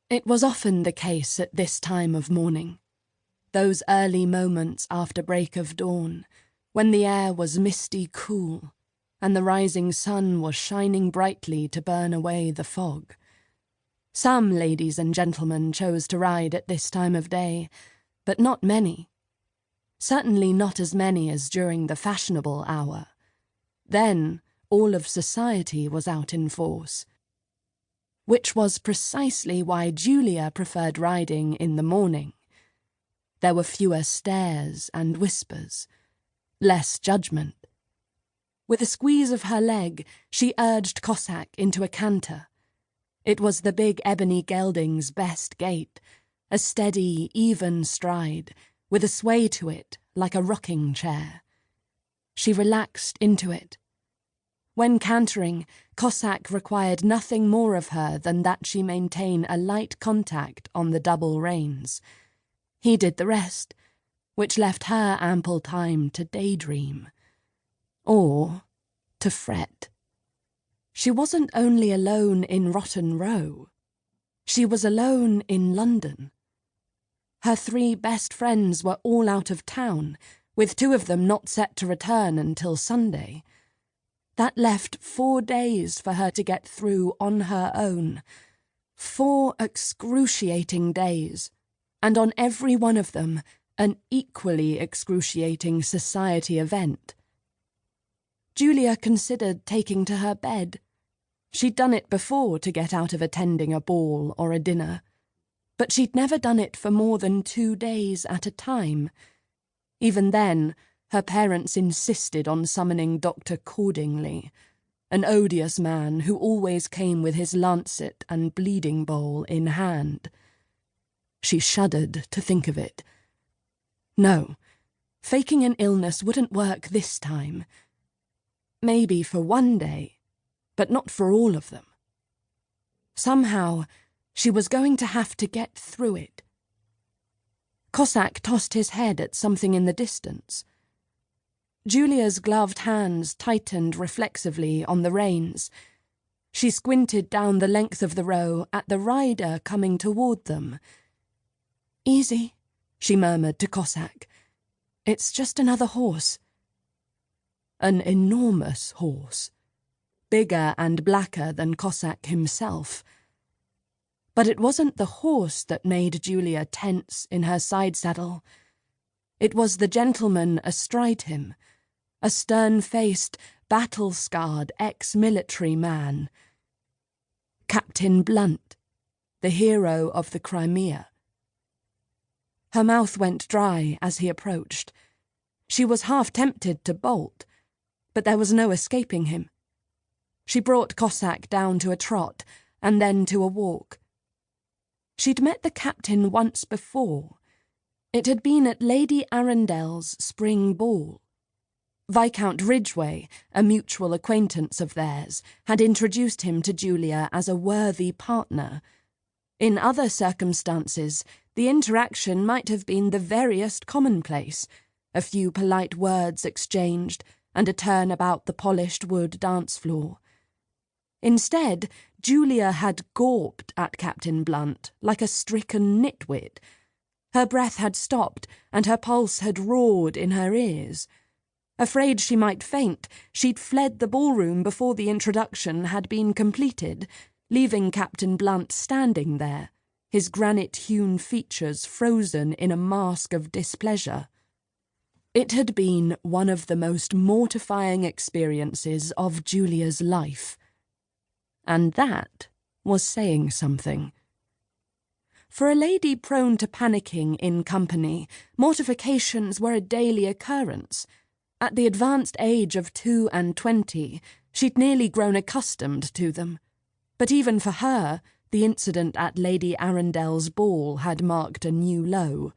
It was often the case at this time of morning, those early moments after break of dawn, when the air was misty cool, and the rising sun was shining brightly to burn away the fog. Some ladies and gentlemen chose to ride at this time of day, but not many. Certainly not as many as during the fashionable hour. Then all of society was out in force, which was precisely why Julia preferred riding in the morning. There were fewer stares and whispers, less judgment. With a squeeze of her leg, she urged Cossack into a canter. It was the big ebony gelding's best gait, a steady, even stride, with a sway to it like a rocking chair. She relaxed into it. When cantering, Cossack required nothing more of her than that she maintain a light contact on the double reins. He did the rest, which left her ample time to daydream. Or to fret. She wasn't only alone in Rotten Row. She was alone in London. Her 3 best friends were all out of town, with 2 of them not set to return until Sunday. That left 4 days for her to get through on her own. 4 excruciating days, and on every one of them an equally excruciating society event. Julia considered taking to her bed. She'd done it before to get out of attending a ball or a dinner, but she'd never done it for more than 2 days at a time. Even then, her parents insisted on summoning Dr. Cordingley, an odious man who always came with his lancet and bleeding bowl in hand. She shuddered to think of it. No, faking an illness wouldn't work this time. Maybe for 1 day, but not for all of them. Somehow, she was going to have to get through it. Cossack tossed his head at something in the distance. Julia's gloved hands tightened reflexively on the reins. She squinted down the length of the row at the rider coming toward them. "Easy," she murmured to Cossack. "It's just another horse." An enormous horse, bigger and blacker than Cossack himself. But it wasn't the horse that made Julia tense in her side saddle. It was the gentleman astride him, a stern-faced, battle-scarred ex-military man. Captain Blunt, the hero of the Crimea. Her mouth went dry as he approached. She was half tempted to bolt, but there was no escaping him. She brought Cossack down to a trot, and then to a walk. She'd met the captain once before. It had been at Lady Arundel's spring ball. Viscount Ridgway, a mutual acquaintance of theirs, had introduced him to Julia as a worthy partner. In other circumstances, the interaction might have been the veriest commonplace, a few polite words exchanged, and a turn about the polished wood dance floor. Instead, Julia had gawped at Captain Blunt like a stricken nitwit. Her breath had stopped, and her pulse had roared in her ears. Afraid she might faint, she'd fled the ballroom before the introduction had been completed, leaving Captain Blunt standing there, his granite-hewn features frozen in a mask of displeasure. It had been one of the most mortifying experiences of Julia's life. And that was saying something. For a lady prone to panicking in company, mortifications were a daily occurrence. At the advanced age of 22, she'd nearly grown accustomed to them. But even for her, the incident at Lady Arundel's ball had marked a new low.